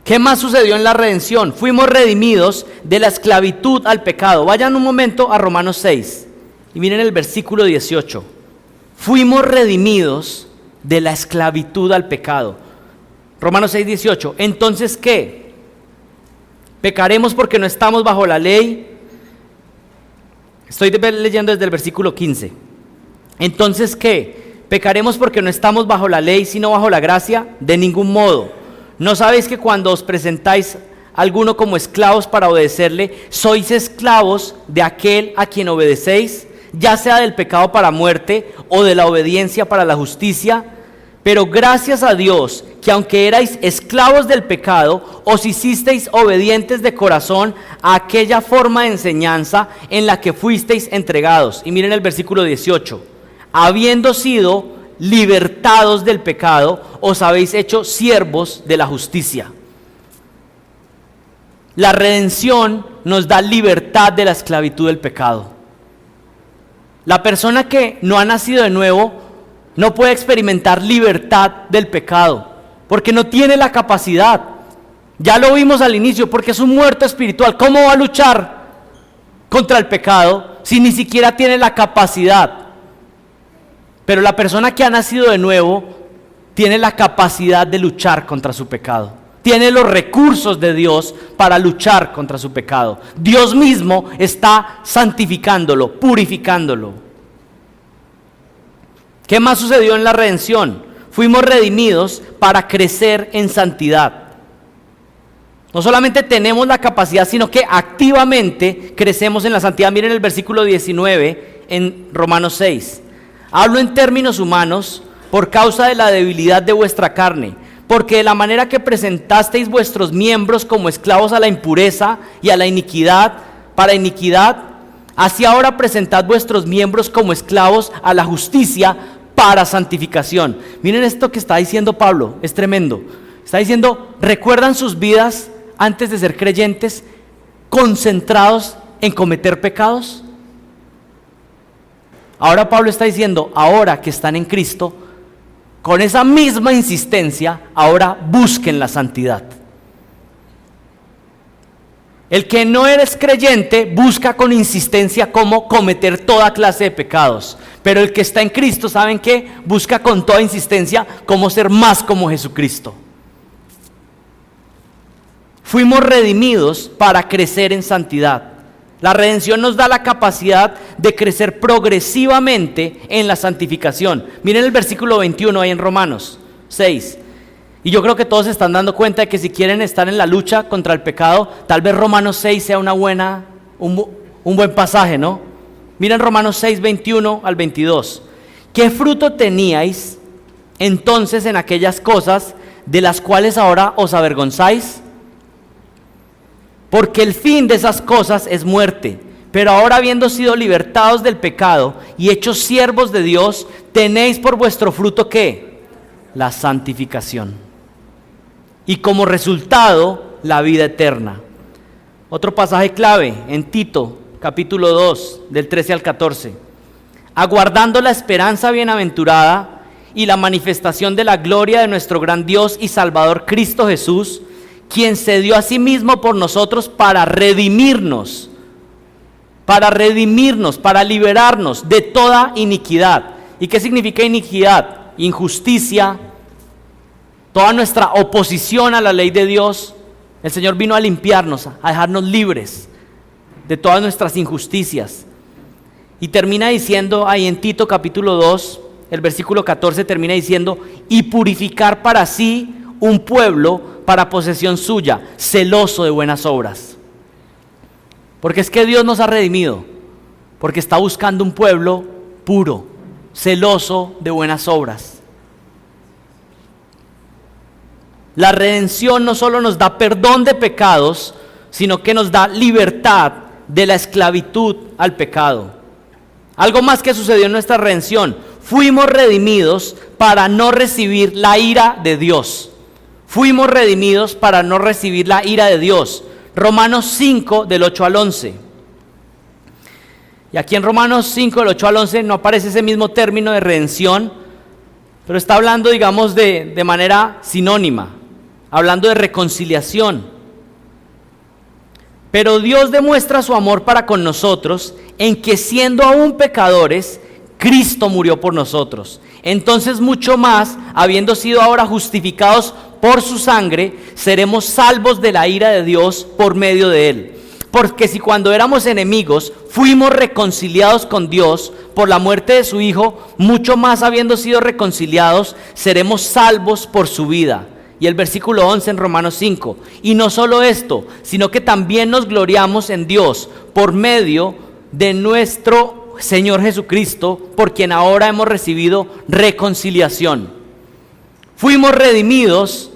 ¿Qué más sucedió en la redención? Fuimos redimidos de la esclavitud al pecado. Vayan un momento a Romanos 6 y miren el versículo 18. Fuimos redimidos de la esclavitud al pecado. Romanos 6, 18. Entonces, ¿qué? ¿Pecaremos porque no estamos bajo la ley? Estoy leyendo desde el versículo 15. Entonces, ¿qué? ¿Pecaremos porque no estamos bajo la ley, sino bajo la gracia? De ningún modo. ¿No sabéis que cuando os presentáis a alguno como esclavos para obedecerle, sois esclavos de aquel a quien obedecéis, ya sea del pecado para muerte o de la obediencia para la justicia? Pero gracias a Dios, que aunque erais esclavos del pecado, os hicisteis obedientes de corazón a aquella forma de enseñanza en la que fuisteis entregados. Y miren el versículo 18. Habiendo sido libertados del pecado, os habéis hecho siervos de la justicia. La redención nos da libertad de la esclavitud del pecado. La persona que no ha nacido de nuevo no puede experimentar libertad del pecado, porque no tiene la capacidad. Ya lo vimos al inicio, porque es un muerto espiritual. ¿Cómo va a luchar contra el pecado si ni siquiera tiene la capacidad? Pero la persona que ha nacido de nuevo tiene la capacidad de luchar contra su pecado. Tiene los recursos de Dios para luchar contra su pecado. Dios mismo está santificándolo, purificándolo. ¿Qué más sucedió en la redención? Fuimos redimidos para crecer en santidad. No solamente tenemos la capacidad, sino que activamente crecemos en la santidad. Miren el versículo 19 en Romanos 6. Hablo en términos humanos por causa de la debilidad de vuestra carne, porque de la manera que presentasteis vuestros miembros como esclavos a la impureza y a la iniquidad, para iniquidad, así ahora presentad vuestros miembros como esclavos a la justicia para santificación. Miren esto que está diciendo Pablo, es tremendo. Está diciendo, ¿recuerdan sus vidas antes de ser creyentes concentrados en cometer pecados? Ahora Pablo está diciendo, ahora que están en Cristo, con esa misma insistencia, ahora busquen la santidad. El que no eres creyente busca con insistencia cómo cometer toda clase de pecados. Pero el que está en Cristo, ¿saben qué? Busca con toda insistencia cómo ser más como Jesucristo. Fuimos redimidos para crecer en santidad. La redención nos da la capacidad de crecer progresivamente en la santificación. Miren el versículo 21 ahí en Romanos 6. Y yo creo que todos se están dando cuenta de que si quieren estar en la lucha contra el pecado, tal vez Romanos 6 sea un buen pasaje, ¿no? Miren Romanos 6, 21 al 22. ¿Qué fruto teníais entonces en aquellas cosas de las cuales ahora os avergonzáis? Porque el fin de esas cosas es muerte. Pero ahora, habiendo sido libertados del pecado y hechos siervos de Dios, tenéis por vuestro fruto ¿qué? La santificación. Y como resultado, la vida eterna. Otro pasaje clave en Tito, capítulo 2, del 13 al 14. Aguardando la esperanza bienaventurada y la manifestación de la gloria de nuestro gran Dios y Salvador Cristo Jesús, quien se dio a sí mismo por nosotros para redimirnos, para liberarnos de toda iniquidad. ¿Y qué significa iniquidad? Injusticia, toda nuestra oposición a la ley de Dios. El Señor vino a limpiarnos, a dejarnos libres de todas nuestras injusticias. Y termina diciendo ahí en Tito capítulo 2, el versículo 14 termina diciendo: y purificar para sí un pueblo para posesión suya, celoso de buenas obras. Porque es que Dios nos ha redimido, porque está buscando un pueblo puro, celoso de buenas obras. La redención no solo nos da perdón de pecados, sino que nos da libertad de la esclavitud al pecado. Algo más que sucedió en nuestra redención: fuimos redimidos para no recibir la ira de Dios. Fuimos redimidos para no recibir la ira de Dios. Romanos 5, del 8 al 11. Y aquí en Romanos 5, del 8 al 11, no aparece ese mismo término de redención, pero está hablando, digamos, de manera sinónima, hablando de reconciliación. Pero Dios demuestra su amor para con nosotros en que, siendo aún pecadores, Cristo murió por nosotros. Entonces mucho más, habiendo sido ahora justificados por su sangre, seremos salvos de la ira de Dios por medio de él. Porque si cuando éramos enemigos fuimos reconciliados con Dios por la muerte de su Hijo, mucho más habiendo sido reconciliados, seremos salvos por su vida. Y el versículo 11 en Romanos 5: y no solo esto, sino que también nos gloriamos en Dios por medio de nuestro Señor Jesucristo, por quien ahora hemos recibido reconciliación. Fuimos redimidos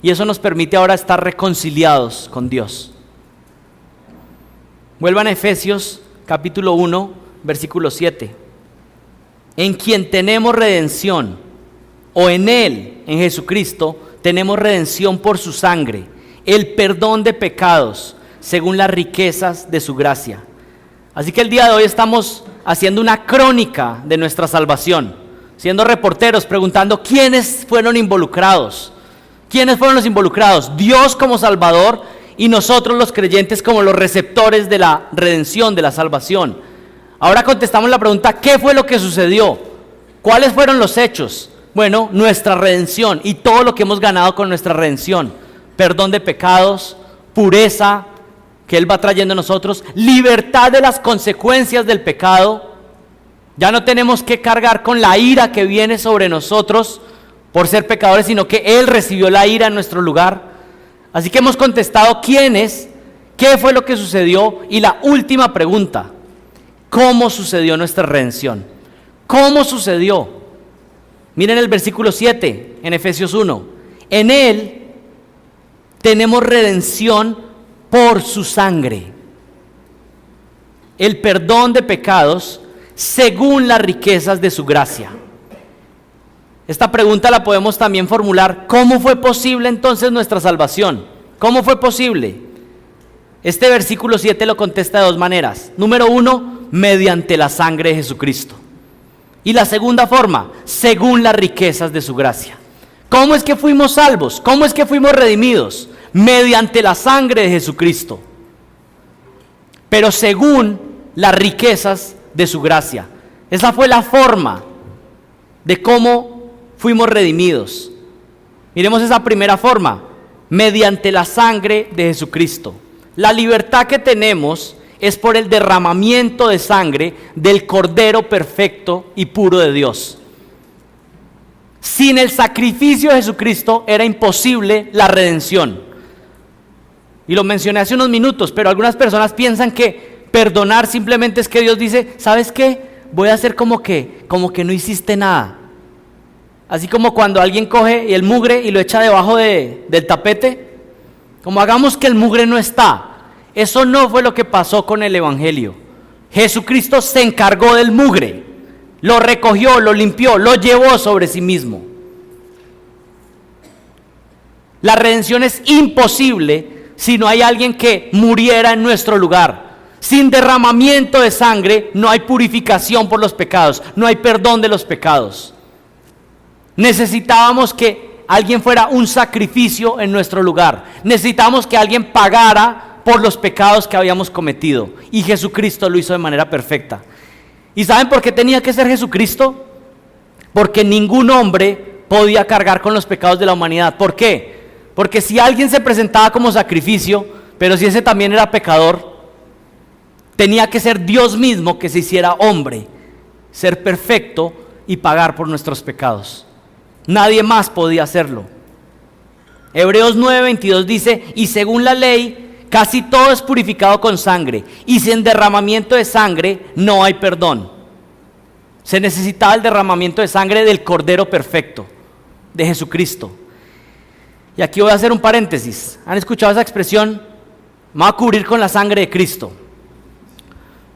y eso nos permite ahora estar reconciliados con Dios. Vuelvan a Efesios capítulo 1, versículo 7. En quien tenemos redención, o en Él, en Jesucristo, tenemos redención por su sangre, el perdón de pecados, según las riquezas de su gracia. Así que el día de hoy estamos haciendo una crónica de nuestra salvación, siendo reporteros, preguntando quiénes fueron involucrados. ¿Quiénes fueron los involucrados? Dios como Salvador y nosotros los creyentes como los receptores de la redención, de la salvación. Ahora contestamos la pregunta: ¿qué fue lo que sucedió? ¿Cuáles fueron los hechos? Bueno, nuestra redención y todo lo que hemos ganado con nuestra redención: perdón de pecados, pureza que Él va trayendo a nosotros, libertad de las consecuencias del pecado. Ya no tenemos que cargar con la ira que viene sobre nosotros por ser pecadores, sino que Él recibió la ira en nuestro lugar. Así que hemos contestado quiénes, qué fue lo que sucedió, y la última pregunta: ¿cómo sucedió nuestra redención? ¿Cómo sucedió? Miren el versículo 7 en Efesios 1. En Él tenemos redención por su sangre, el perdón de pecados según las riquezas de su gracia. Esta pregunta la podemos también formular: ¿cómo fue posible entonces nuestra salvación? ¿Cómo fue posible? Este versículo 7 lo contesta de dos maneras. Número 1, mediante la sangre de Jesucristo. Y la segunda forma, según las riquezas de su gracia. ¿Cómo es que fuimos salvos? ¿Cómo es que fuimos redimidos? Mediante la sangre de Jesucristo, pero según las riquezas de su gracia. Esa fue la forma de cómo fuimos redimidos. Miremos esa primera forma: mediante la sangre de Jesucristo. La libertad que tenemos es por el derramamiento de sangre del Cordero perfecto y puro de Dios. Sin el sacrificio de Jesucristo era imposible la redención. Y lo mencioné hace unos minutos, pero algunas personas piensan que perdonar simplemente es que Dios dice: ¿sabes qué? Voy a hacer como que no hiciste nada. Así como cuando alguien coge el mugre y lo echa debajo del tapete, como hagamos que el mugre no está. Eso no fue lo que pasó con el Evangelio. Jesucristo se encargó del mugre, lo recogió, lo limpió, lo llevó sobre sí mismo. La redención es imposible si no hay alguien que muriera en nuestro lugar. Sin derramamiento de sangre no hay purificación por los pecados, no hay perdón de los pecados. Necesitábamos que alguien fuera un sacrificio en nuestro lugar. Necesitábamos que alguien pagara por los pecados que habíamos cometido. Y Jesucristo lo hizo de manera perfecta. ¿Y saben por qué tenía que ser Jesucristo? Porque ningún hombre podía cargar con los pecados de la humanidad. ¿Por qué? Porque si alguien se presentaba como sacrificio, pero si ese también era pecador, tenía que ser Dios mismo que se hiciera hombre, ser perfecto y pagar por nuestros pecados. Nadie más podía hacerlo. Hebreos 9:22 dice: y según la ley, casi todo es purificado con sangre, y sin derramamiento de sangre no hay perdón. Se necesitaba el derramamiento de sangre del Cordero perfecto, de Jesucristo. Y aquí voy a hacer un paréntesis. ¿Han escuchado esa expresión? Me voy a cubrir con la sangre de Cristo.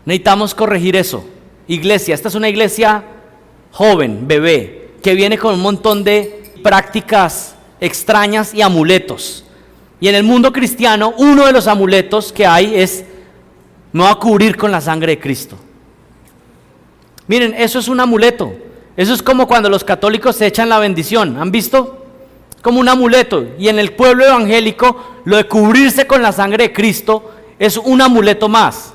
Necesitamos corregir eso. Iglesia, esta es una iglesia joven, bebé, que viene con un montón de prácticas extrañas y amuletos. Y en el mundo cristiano, uno de los amuletos que hay es: me voy a cubrir con la sangre de Cristo. Miren, eso es un amuleto. Eso es como cuando los católicos se echan la bendición. ¿Han visto? Como un amuleto. Y en el pueblo evangélico, lo de cubrirse con la sangre de Cristo es un amuleto más.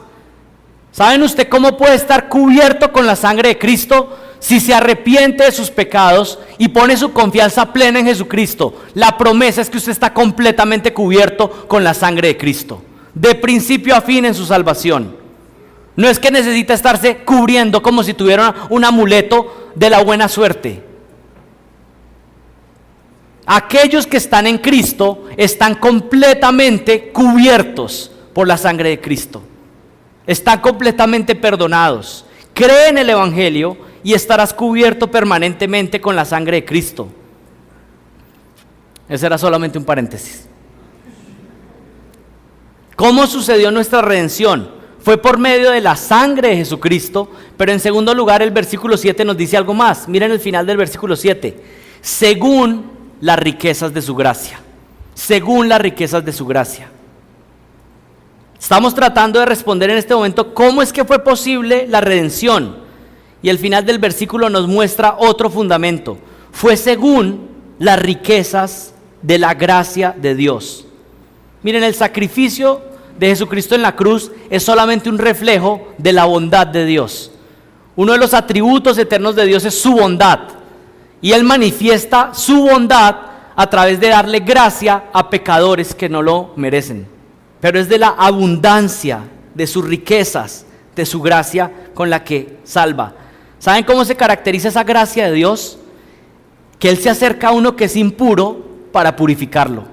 ¿Saben usted cómo puede estar cubierto con la sangre de Cristo? Si se arrepiente de sus pecados y pone su confianza plena en Jesucristo. La promesa es que usted está completamente cubierto con la sangre de Cristo, de principio a fin en su salvación. No es que necesita estarse cubriendo como si tuviera un amuleto de la buena suerte. Aquellos que están en Cristo están completamente cubiertos por la sangre de Cristo. Están completamente perdonados. Cree en el Evangelio y estarás cubierto permanentemente con la sangre de Cristo. Ese era solamente un paréntesis. ¿Cómo sucedió nuestra redención? Fue por medio de la sangre de Jesucristo, pero en segundo lugar el versículo 7 nos dice algo más. Miren el final del versículo 7. Según las riquezas de su gracia. Según las riquezas de su gracia. Estamos tratando de responder en este momento cómo es que fue posible la redención. Y el final del versículo nos muestra otro fundamento. Fue según las riquezas de la gracia de Dios. Miren, el sacrificio de Jesucristo en la cruz es solamente un reflejo de la bondad de Dios. Uno de los atributos eternos de Dios es su bondad. Y Él manifiesta su bondad a través de darle gracia a pecadores que no lo merecen. Pero es de la abundancia de sus riquezas, de su gracia con la que salva. ¿Saben cómo se caracteriza esa gracia de Dios? Que Él se acerca a uno que es impuro para purificarlo.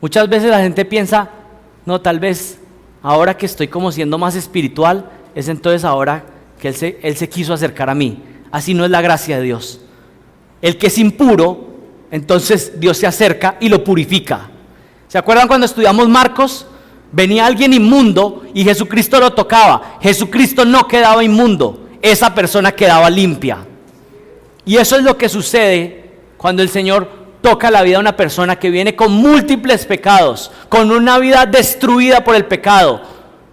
Muchas veces la gente piensa: no, tal vez ahora que estoy como siendo más espiritual, es entonces ahora que Él se quiso acercar a mí. Así no es la gracia de Dios. El que es impuro, entonces Dios se acerca y lo purifica. ¿Se acuerdan cuando estudiamos Marcos? Venía alguien inmundo y Jesucristo lo tocaba. Jesucristo no quedaba inmundo, esa persona quedaba limpia. Y eso es lo que sucede cuando el Señor toca la vida de una persona que viene con múltiples pecados, con una vida destruida por el pecado.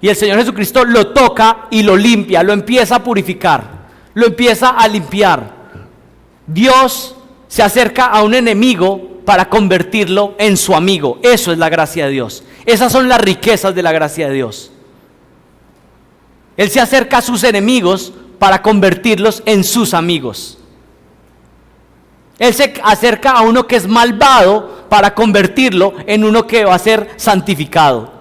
Y el Señor Jesucristo lo toca y lo limpia, lo empieza a purificar, lo empieza a limpiar. Dios se acerca a un enemigo para convertirlo en su amigo. Eso es la gracia de Dios. Esas son las riquezas de la gracia de Dios. Él se acerca a sus enemigos para convertirlos en sus amigos. Él se acerca a uno que es malvado para convertirlo en uno que va a ser santificado.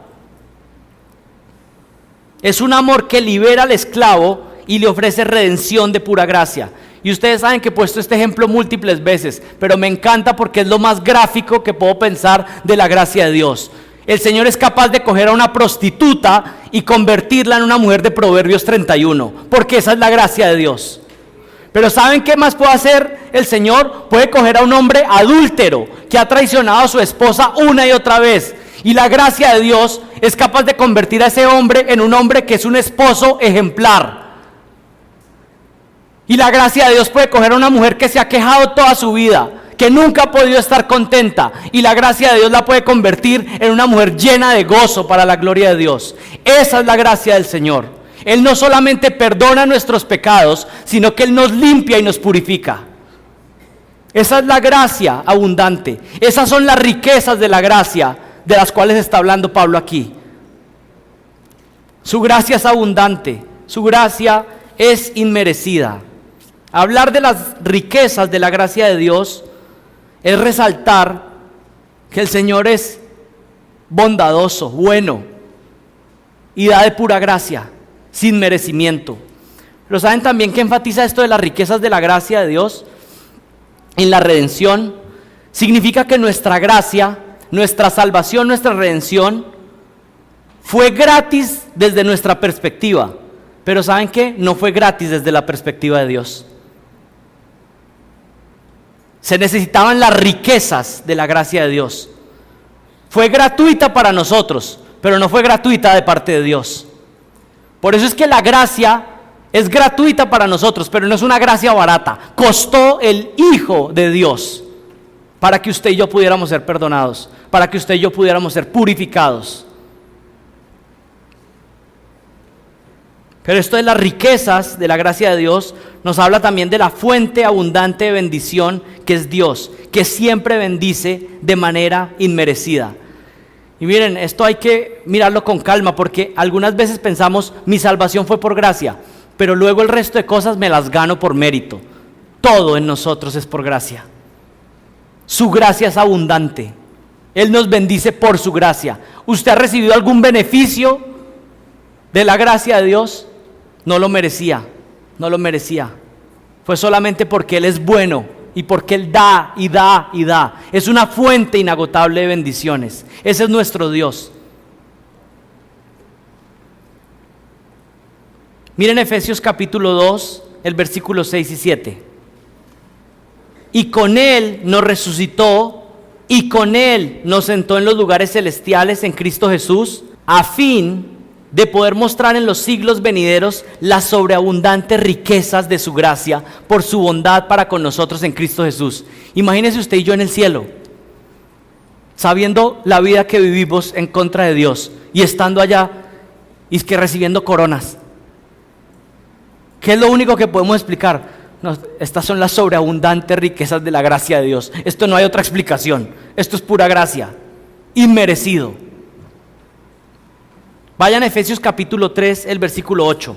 Es un amor que libera al esclavo y le ofrece redención de pura gracia. Y ustedes saben que he puesto este ejemplo múltiples veces, pero me encanta porque es lo más gráfico que puedo pensar de la gracia de Dios. El Señor es capaz de coger a una prostituta y convertirla en una mujer de Proverbios 31, porque esa es la gracia de Dios. Pero ¿saben qué más puede hacer el Señor? Puede coger a un hombre adúltero que ha traicionado a su esposa una y otra vez. Y la gracia de Dios es capaz de convertir a ese hombre en un hombre que es un esposo ejemplar. Y la gracia de Dios puede coger a una mujer que se ha quejado toda su vida, que nunca ha podido estar contenta, y la gracia de Dios la puede convertir en una mujer llena de gozo para la gloria de Dios. Esa es la gracia del Señor. Él no solamente perdona nuestros pecados, sino que Él nos limpia y nos purifica. Esa es la gracia abundante. Esas son las riquezas de la gracia de las cuales está hablando Pablo aquí. Su gracia es abundante, su gracia es inmerecida. Hablar de las riquezas de la gracia de Dios es resaltar que el Señor es bondadoso, bueno, y da de pura gracia, sin merecimiento. Pero ¿saben también que enfatiza esto de las riquezas de la gracia de Dios? En la redención, significa que nuestra gracia, nuestra salvación, nuestra redención, fue gratis desde nuestra perspectiva. Pero ¿saben qué? No fue gratis desde la perspectiva de Dios. Se necesitaban las riquezas de la gracia de Dios. Fue gratuita para nosotros, pero no fue gratuita de parte de Dios. Por eso es que la gracia es gratuita para nosotros, pero no es una gracia barata. Costó el Hijo de Dios para que usted y yo pudiéramos ser perdonados, para que usted y yo pudiéramos ser purificados. Pero esto de las riquezas de la gracia de Dios nos habla también de la fuente abundante de bendición que es Dios, que siempre bendice de manera inmerecida. Y miren, esto hay que mirarlo con calma, porque algunas veces pensamos, mi salvación fue por gracia, pero luego el resto de cosas me las gano por mérito. Todo en nosotros es por gracia. Su gracia es abundante. Él nos bendice por su gracia. ¿Usted ha recibido algún beneficio de la gracia de Dios? No lo merecía, no lo merecía. Fue solamente porque Él es bueno y porque Él da y da y da. Es una fuente inagotable de bendiciones. Ese es nuestro Dios. Miren Efesios capítulo 2, el versículo 6 y 7. Y con Él nos resucitó y con Él nos sentó en los lugares celestiales en Cristo Jesús, a fin de poder mostrar en los siglos venideros las sobreabundantes riquezas de su gracia por su bondad para con nosotros en Cristo Jesús. Imagínese usted y yo en el cielo, sabiendo la vida que vivimos en contra de Dios y estando allá y es que recibiendo coronas. ¿Qué es lo único que podemos explicar? No, estas son las sobreabundantes riquezas de la gracia de Dios. Esto no hay otra explicación. Esto es pura gracia, inmerecido. Vayan a Efesios capítulo 3, el versículo 8.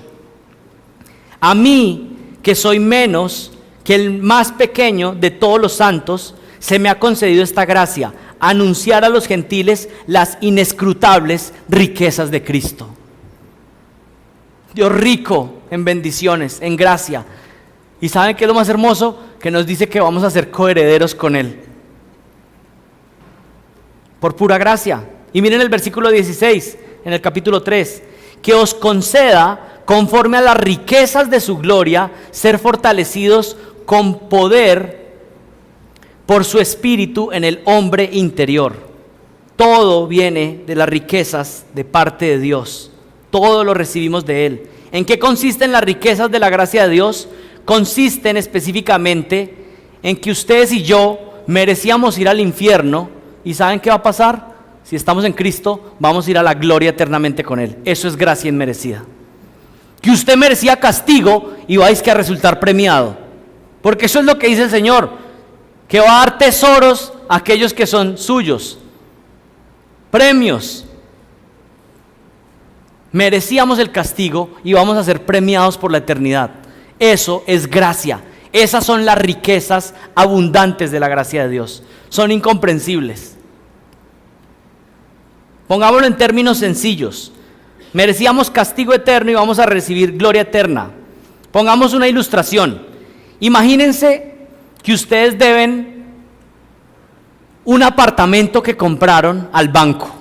A mí, que soy menos que el más pequeño de todos los santos, se me ha concedido esta gracia, anunciar a los gentiles las inescrutables riquezas de Cristo. Dios rico en bendiciones, en gracia. ¿Y saben qué es lo más hermoso? Que nos dice que vamos a ser coherederos con Él. Por pura gracia. Y miren el versículo 16. En el capítulo 3, que os conceda, conforme a las riquezas de su gloria, ser fortalecidos con poder por su espíritu en el hombre interior. Todo viene de las riquezas de parte de Dios. Todo lo recibimos de Él. ¿En qué consisten las riquezas de la gracia de Dios? Consisten específicamente en que ustedes y yo merecíamos ir al infierno. ¿Y saben qué va a pasar? Si estamos en Cristo, vamos a ir a la gloria eternamente con Él. Eso es gracia inmerecida. Que usted merecía castigo y vais a resultar premiado. Porque eso es lo que dice el Señor, que va a dar tesoros a aquellos que son suyos. Premios. Merecíamos el castigo y vamos a ser premiados por la eternidad. Eso es gracia. Esas son las riquezas abundantes de la gracia de Dios. Son incomprensibles. Pongámoslo en términos sencillos. Merecíamos castigo eterno y vamos a recibir gloria eterna. Pongamos una ilustración. Imagínense que ustedes deben un apartamento que compraron al banco.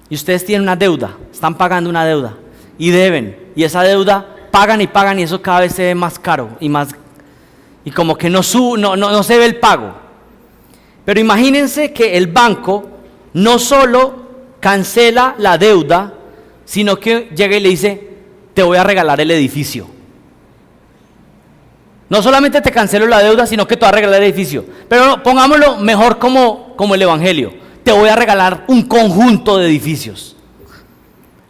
Y ustedes tienen una deuda, están pagando una deuda y deben. Y esa deuda pagan y eso cada vez se ve más caro y como que no se ve el pago. Pero imagínense que el banco no solo cancela la deuda, sino que llega y le dice, te voy a regalar el edificio. No solamente te cancelo la deuda, sino que te voy a regalar el edificio. Pero pongámoslo mejor como el Evangelio. Te voy a regalar un conjunto de edificios.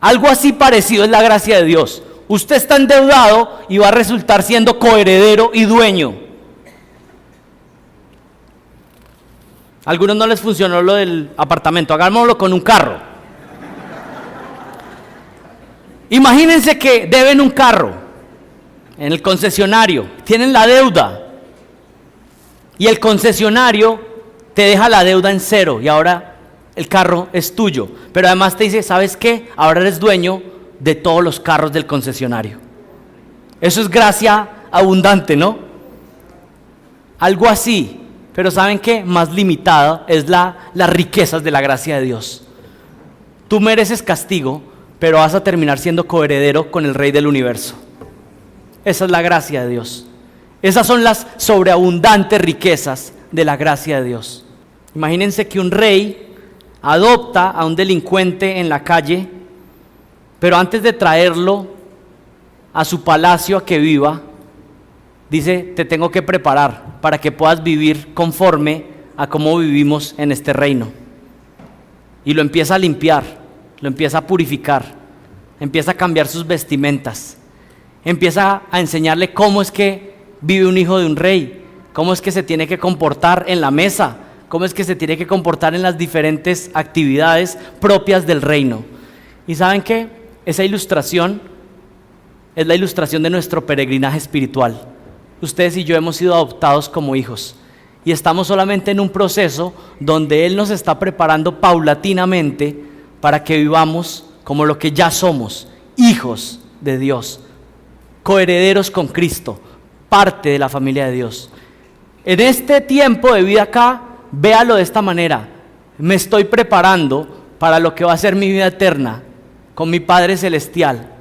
Algo así parecido es la gracia de Dios. Usted está endeudado y va a resultar siendo coheredero y dueño. A algunos no les funcionó lo del apartamento, hagámoslo con un carro. Imagínense que deben un carro en el concesionario, tienen la deuda y el concesionario te deja la deuda en cero y ahora el carro es tuyo, pero además te dice, ¿sabes qué? Ahora eres dueño de todos los carros del concesionario. Eso es gracia abundante, ¿no? Algo así, pero ¿saben qué? Más limitada es las riquezas de la gracia de Dios. Tú mereces castigo, pero vas a terminar siendo coheredero con el Rey del universo. Esa es la gracia de Dios. Esas son las sobreabundantes riquezas de la gracia de Dios. Imagínense que un rey adopta a un delincuente en la calle, pero antes de traerlo a su palacio a que viva, dice, te tengo que preparar para que puedas vivir conforme a cómo vivimos en este reino. Y lo empieza a limpiar, lo empieza a purificar, empieza a cambiar sus vestimentas, empieza a enseñarle cómo es que vive un hijo de un rey, cómo es que se tiene que comportar en la mesa, cómo es que se tiene que comportar en las diferentes actividades propias del reino. ¿Y saben qué? Esa ilustración es la ilustración de nuestro peregrinaje espiritual. Ustedes y yo hemos sido adoptados como hijos y estamos solamente en un proceso donde Él nos está preparando paulatinamente para que vivamos como lo que ya somos, hijos de Dios, coherederos con Cristo, parte de la familia de Dios. En este tiempo de vida acá, véalo de esta manera: me estoy preparando para lo que va a ser mi vida eterna con mi Padre Celestial,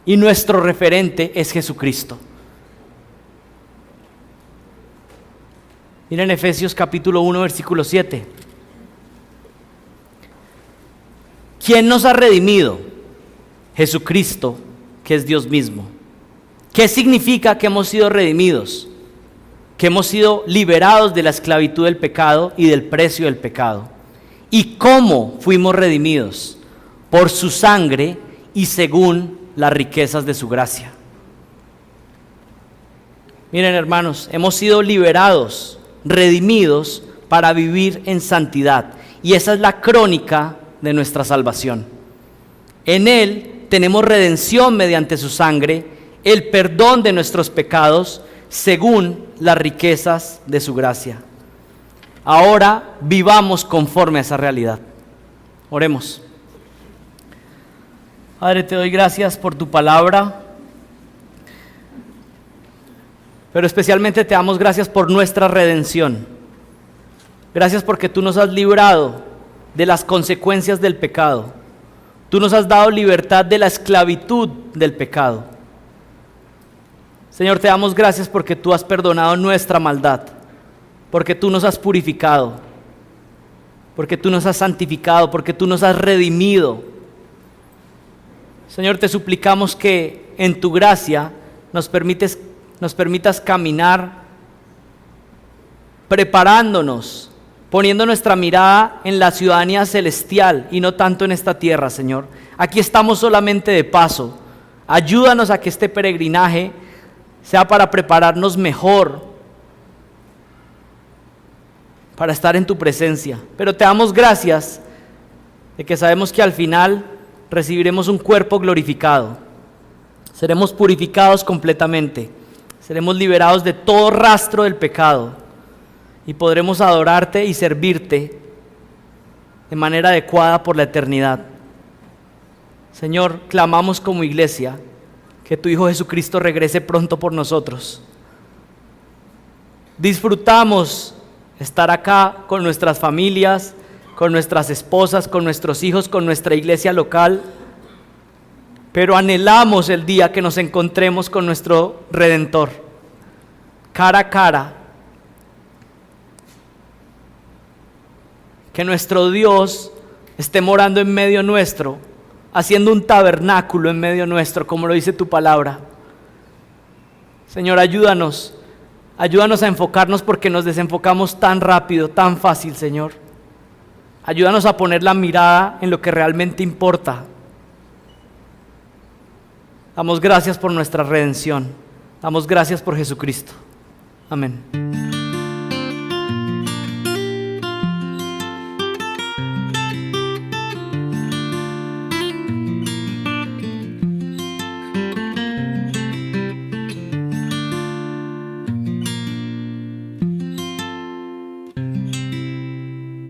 y nuestro referente es Jesucristo. Miren Efesios capítulo 1 versículo 7. ¿Quién nos ha redimido? Jesucristo, que es Dios mismo. ¿Qué significa que hemos sido redimidos? Que hemos sido liberados de la esclavitud del pecado y del precio del pecado. ¿Y cómo fuimos redimidos? Por su sangre y según las riquezas de su gracia. Miren hermanos, hemos sido liberados, redimidos para vivir en santidad, y esa es la crónica de nuestra salvación. En Él tenemos redención mediante su sangre, el perdón de nuestros pecados según las riquezas de su gracia. Ahora vivamos conforme a esa realidad. Oremos. Padre, te doy gracias por tu palabra, pero especialmente te damos gracias por nuestra redención. Gracias porque tú nos has librado de las consecuencias del pecado. Tú nos has dado libertad de la esclavitud del pecado. Señor, te damos gracias porque tú has perdonado nuestra maldad, porque tú nos has purificado, porque tú nos has santificado, porque tú nos has redimido. Señor, te suplicamos que en tu gracia nos permitas caminar preparándonos, poniendo nuestra mirada en la ciudadanía celestial y no tanto en esta tierra, Señor. Aquí estamos solamente de paso. Ayúdanos a que este peregrinaje sea para prepararnos mejor para estar en tu presencia. Pero te damos gracias de que sabemos que al final recibiremos un cuerpo glorificado. Seremos purificados completamente. Seremos liberados de todo rastro del pecado y podremos adorarte y servirte de manera adecuada por la eternidad. Señor, clamamos como iglesia que tu Hijo Jesucristo regrese pronto por nosotros. Disfrutamos estar acá con nuestras familias, con nuestras esposas, con nuestros hijos, con nuestra iglesia local, pero anhelamos el día que nos encontremos con nuestro Redentor, cara a cara. Que nuestro Dios esté morando en medio nuestro, haciendo un tabernáculo en medio nuestro, como lo dice tu palabra. Señor, ayúdanos a enfocarnos porque nos desenfocamos tan rápido, tan fácil, Señor. Ayúdanos a poner la mirada en lo que realmente importa. Damos gracias por nuestra redención. Damos gracias por Jesucristo. Amén.